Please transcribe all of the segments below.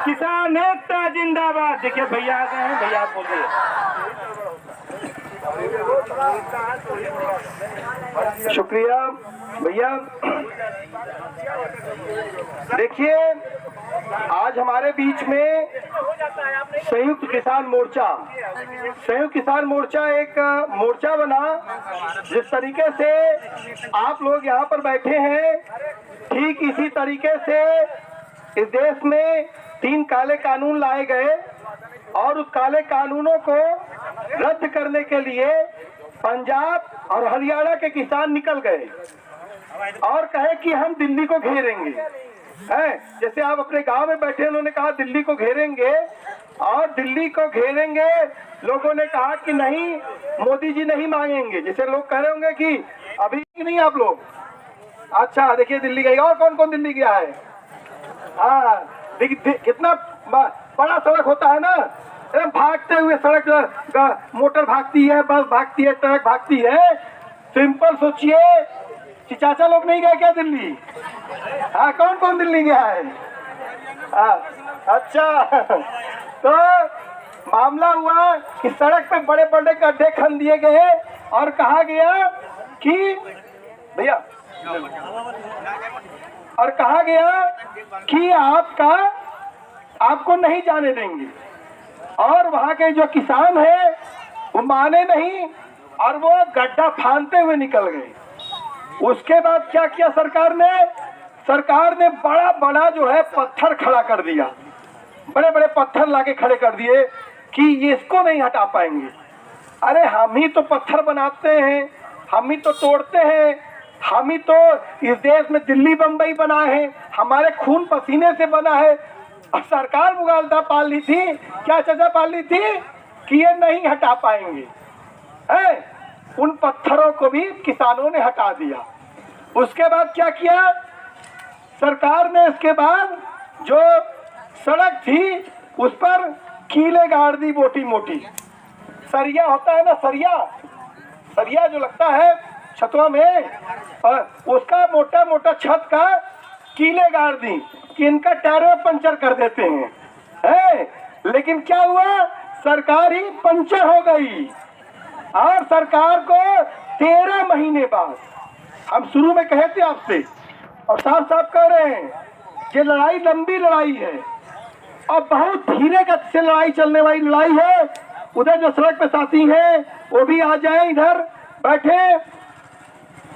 किसान एकता जिंदाबाद। देखिए भैया आ गए हैं, भैया आप बोलिए। शुक्रिया भैया। देखिए आज हमारे बीच में संयुक्त किसान मोर्चा एक मोर्चा बना। जिस तरीके से आप लोग यहाँ पर बैठे हैं, ठीक इसी तरीके से इस देश में 3 काले कानून लाए गए और उस काले कानूनों को रद्द करने के लिए पंजाब और हरियाणा के किसान निकल गए और कहे कि हम दिल्ली को घेरेंगे। जैसे आप अपने गांव में बैठे, उन्होंने कहा दिल्ली को घेरेंगे और दिल्ली को घेरेंगे। लोगों ने कहा कि नहीं, मोदी जी नहीं मांगेंगे। जैसे लोग कह रहे होंगे कि अभी नहीं आप लोग। अच्छा देखिए दिल्ली गई, और कौन कौन दिल्ली गया है? हाँ कितना बड़ा सड़क होता है ना, भागते हुए सड़क, मोटर भागती है, बस भागती है, ट्रक भागती है। सिंपल सोचिए कि चाचा लोग नहीं गए क्या दिल्ली? हाँ कौन कौन दिल्ली गया है? अच्छा तो मामला हुआ कि सड़क पे बड़े बड़े गड्ढे खन दिए गए और कहा गया कि भैया, और कहा गया कि आपको नहीं जाने देंगे। और वहां के जो किसान हैं वो माने नहीं और वो गड्ढा फांदते हुए निकल गए। उसके बाद क्या किया सरकार ने बड़ा बड़ा जो है पत्थर खड़ा कर दिया, बड़े बड़े पत्थर लाके खड़े कर दिए कि इसको नहीं हटा पाएंगे। अरे हम ही तो पत्थर बनाते हैं, हम ही तो तोड़ते हैं, हम ही तो इस देश में दिल्ली बंबई बना है, हमारे खून पसीने से बना है। और सरकार मुगालता पाल ली थी, क्या सजा पाल ली थी कि ये नहीं हटा पाएंगे। उन पत्थरों को भी किसानों ने हटा दिया। उसके बाद क्या किया सरकार ने? इसके बाद जो सड़क थी उस पर कीले गाड़ दी, मोटी मोटी सरिया होता है ना, सरिया जो लगता है छतों में, उसका मोटा मोटा छत का कीले गाड़ दी कि इनका टायर पंचर कर देते हैं। लेकिन क्या हुआ, सरकार ही पंचर हो गई। और सरकार को 13 महीने बाद, हम शुरू में कहे थे आपसे और साफ साफ कह रहे हैं, ये लड़ाई लंबी लड़ाई है और बहुत धीरे गति से लड़ाई चलने वाली लड़ाई है। उधर जो सड़क पे साथी हैं वो भी आ जाए, इधर बैठे।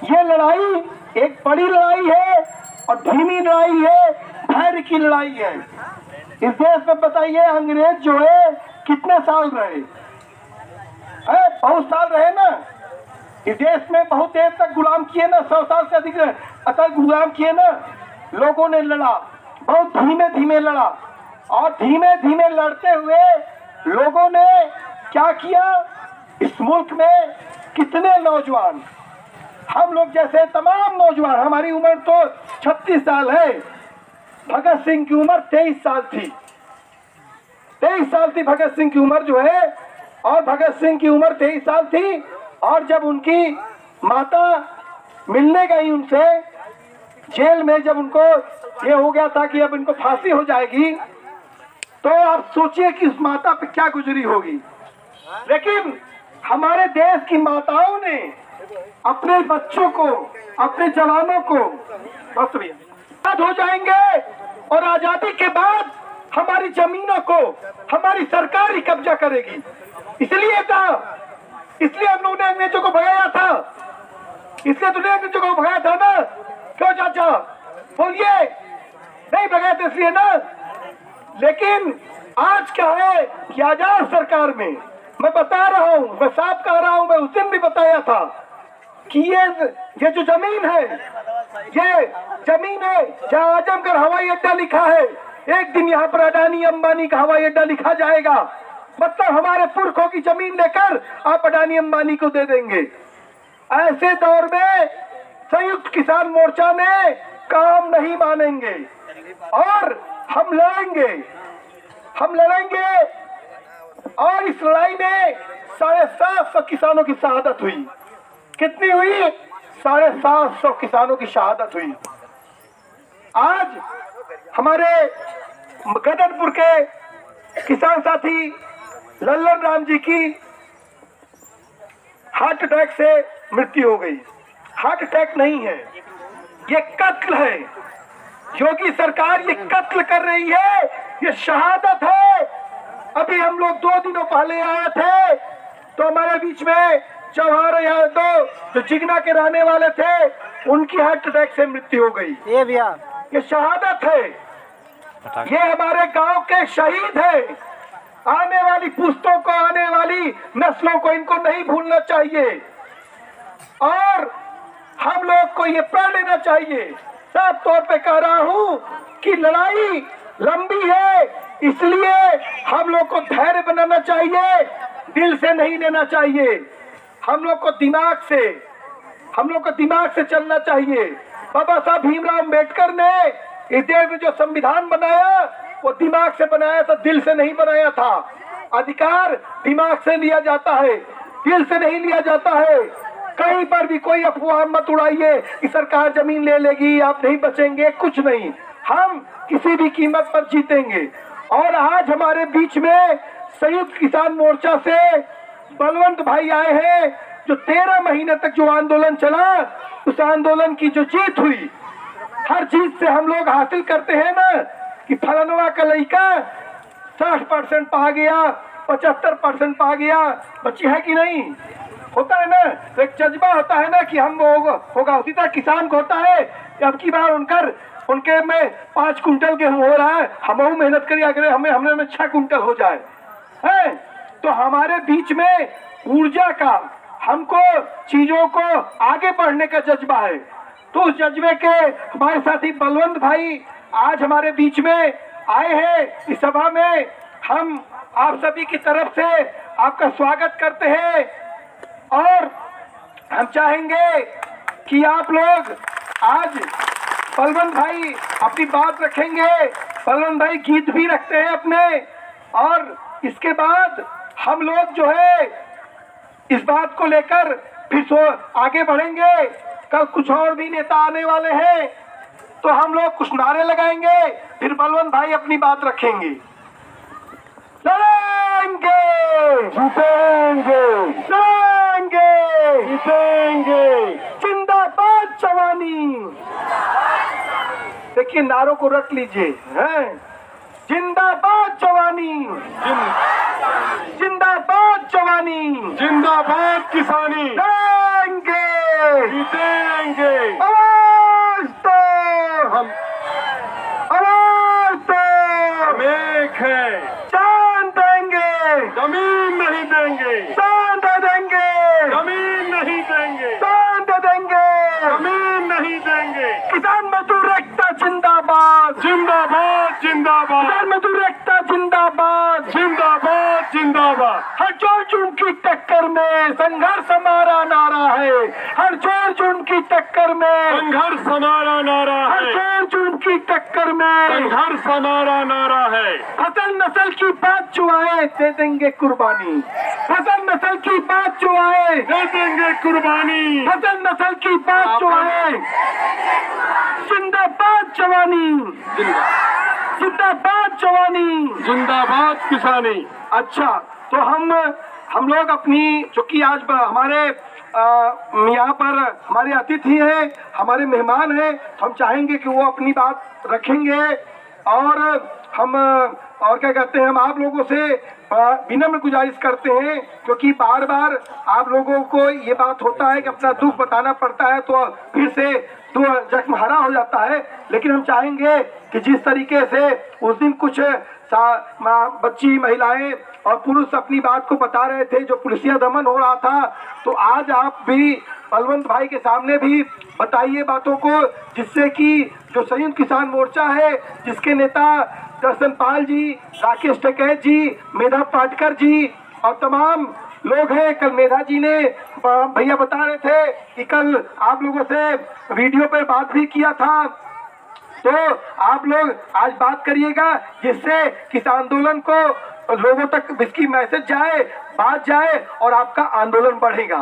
ये लड़ाई एक बड़ी लड़ाई है और धीमी लड़ाई है, धैर्य की लड़ाई है। इस देश में बताइए अंग्रेज जो है कितने साल रहे? बहुत साल रहे ना। इस देश में बहुत देर तक गुलाम किए ना, 100 साल से अधिक तक गुलाम किए ना। लोगों ने लड़ा, बहुत धीमे धीमे लड़ा और धीमे धीमे लड़ते हुए लोगों ने क्या किया, इस मुल्क में कितने नौजवान, हम लोग जैसे तमाम नौजवान, हमारी उम्र तो 36 साल है, भगत सिंह की उम्र 23 साल थी। 23 साल थी भगत सिंह की उम्र जो है, और भगत सिंह की उम्र 23 साल थी। और जब उनकी माता मिलने गई उनसे जेल में, जब उनको ये हो गया था कि अब इनको फांसी हो जाएगी, तो आप सोचिए कि उस माता पे क्या गुजरी होगी। लेकिन हमारे देश की माताओं ने अपने बच्चों को, अपने जवानों को बस हो जाएंगे और आजादी के बाद हमारी जमीनों को हमारी सरकार ही कब्जा करेगी। इसलिए हम लोगों ने अंग्रेजों को भगाया था, इसलिए तुमने अंग्रेजों को भगाया था ना। क्यों चाचा बोलिए, नहीं भगाया था इसलिए ना। लेकिन आज क्या है कि आजाद सरकार में मैं बता रहा हूं, मैं साफ कह रहा हूं, मैं उस दिन भी बताया था कि ये जो जमीन है, ये जमीन है जहां आजमगढ़ हवाई अड्डा लिखा है, एक दिन यहाँ पर अडानी अंबानी का हवाई अड्डा लिखा जाएगा। मतलब हमारे पुरखों की जमीन लेकर आप अडानी अंबानी को दे देंगे। ऐसे दौर में संयुक्त किसान मोर्चा ने काम नहीं मानेंगे और हम लड़ेंगे। और इस लड़ाई में 750 किसानों की शहादत हुई। कितनी हुई? 750 किसानों की शहादत हुई। आज हमारे गदनपुर के किसान साथी लल्लन राम जी की हार्ट अटैक से मृत्यु हो गई। हार्ट अटैक नहीं है, ये कत्ल है। योगी सरकार ये कत्ल कर रही है, ये शहादत है। अभी हम लोग 2 दिनों पहले आए थे तो हमारे बीच में चौहान यादव जो जिगना के रहने वाले थे, उनकी हार्ट अटैक से मृत्यु हो गई। ये शहादत है, ये हमारे गांव के शहीद हैं। आने वाली पुश्तों को, आने वाली नस्लों को इनको नहीं भूलना चाहिए और हम लोग को ये प्रण लेना चाहिए। साफ तौर पे कह रहा हूं कि लड़ाई लंबी है, इसलिए हम लोग को धैर्य बनाना चाहिए, दिल से नहीं लेना चाहिए। हम लोग को दिमाग से चलना चाहिए। बाबा साहब भीमराव अम्बेडकर ने इस देश में जो संविधान बनाया वो दिमाग से बनाया था, दिल से नहीं बनाया था। अधिकार दिमाग से लिया जाता है, दिल से नहीं लिया जाता है। कहीं पर भी कोई अफवाह मत उड़ाइए कि सरकार जमीन ले लेगी, आप नहीं बचेंगे, कुछ नहीं। हम किसी भी कीमत पर जीतेंगे। और आज हमारे बीच में संयुक्त किसान मोर्चा से बलवंत भाई आए हैं, जो 13 महीने तक जो आंदोलन चला, उस आंदोलन की जो जीत हुई, हर जीत से हम लोग हासिल करते हैं ना कि फलानवा का लड़का 60% पा गया, 75% पा गया, बच्ची है कि नहीं? होता है ना, एक जज्बा होता है ना कि हम होगा। उसी तरह किसान को होता है कि अब की बार उनके में 5 कुंटल गेहूं हो रहा है, हम मेहनत करिए, अगर हमने में 6 कुंटल हो जाए है। तो हमारे बीच में ऊर्जा का, हमको चीजों को आगे बढ़ने का जज्बा है। तो उस जज्बे के हमारे साथी बलवंत भाई आज हमारे बीच में आए हैं इस सभा में। हम आप सभी की तरफ से आपका स्वागत करते हैं और हम चाहेंगे कि आप लोग आज बलवंत भाई अपनी बात रखेंगे। बलवंत भाई गीत भी रखते हैं अपने, और इसके बाद हम लोग जो है इस बात को लेकर फिर आगे बढ़ेंगे। कल कुछ और भी नेता आने वाले हैं, तो हम लोग कुछ नारे लगाएंगे, फिर बलवंत भाई अपनी बात रखेंगे। लड़ेंगे, जीतेंगे, लड़ेंगे, जीतेंगे, जिंदाबाद जवानी। देखिए नारों को रख लीजिए, हैं? जिंदाबाद जवानी, जिंदाबाद जवानी, जिंदाबाद किसानी, लड़ेंगे, जीतेंगे। आवाज दो, हम आवाज दो, हम एक है। जान देंगे, जमीन नहीं देंगे, जान दे देंगे, जमीन नहीं देंगे, जान दे देंगे, जमीन नहीं देंगे। किसान मजदूर एकता जिंदाबाद, जिंदाबाद, जिंदाबाद। किसान मजदूर एकता जिंदाबाद, जिंदाबाद, जिंदाबाद। हर जोर जून की टक्कर में संघर्ष हमारा नारा है, हर जोर जून की टक्कर में संघर्ष हमारा नारा है, हर जोर जून की टक्कर में संघर्ष हमारा नारा है। फसल नस्ल की बात जो आए दे देंगे कुर्बानी, फसल नस्ल की बात जो आए दे देंगे कुर्बानी, फसल नस्ल की बात जो आए। जिंदाबाद जवानी, जिंदाबाद जवानी, जिंदाबाद किसानी। अच्छा, तो हम लोग अपनी, जो कि आज हमारे यहाँ पर हमारे अतिथि हैं, हमारे मेहमान हैं, हम चाहेंगे कि वो अपनी बात रखेंगे। और हम और क्या कहते हैं, हम आप लोगों से विनम्र गुजारिश करते हैं, क्योंकि बार बार आप लोगों को ये बात होता है कि अपना दुख बताना पड़ता है, तो फिर से जख्म हरा हो जाता है। लेकिन हम चाहेंगे कि जिस तरीके से उस दिन कुछ बच्ची, महिलाएं और पुरुष अपनी बात को बता रहे थे, जो पुलिसिया दमन हो रहा था, तो आज आप भी बलवंत भाई के सामने भी बताइए बातों को, जिससे कि जो संयुक्त किसान मोर्चा है, जिसके नेता दर्शन पाल जी, राकेश टिकैत जी, मेधा पाटकर जी और तमाम लोग हैं। कल मेधा जी ने, भैया बता रहे थे कि कल आप लोगों से वीडियो पे बात भी किया था, तो आप लोग आज बात करिएगा, जिससे किस आंदोलन को लोगों तक इसकी मैसेज जाए, बात जाए और आपका आंदोलन बढ़ेगा।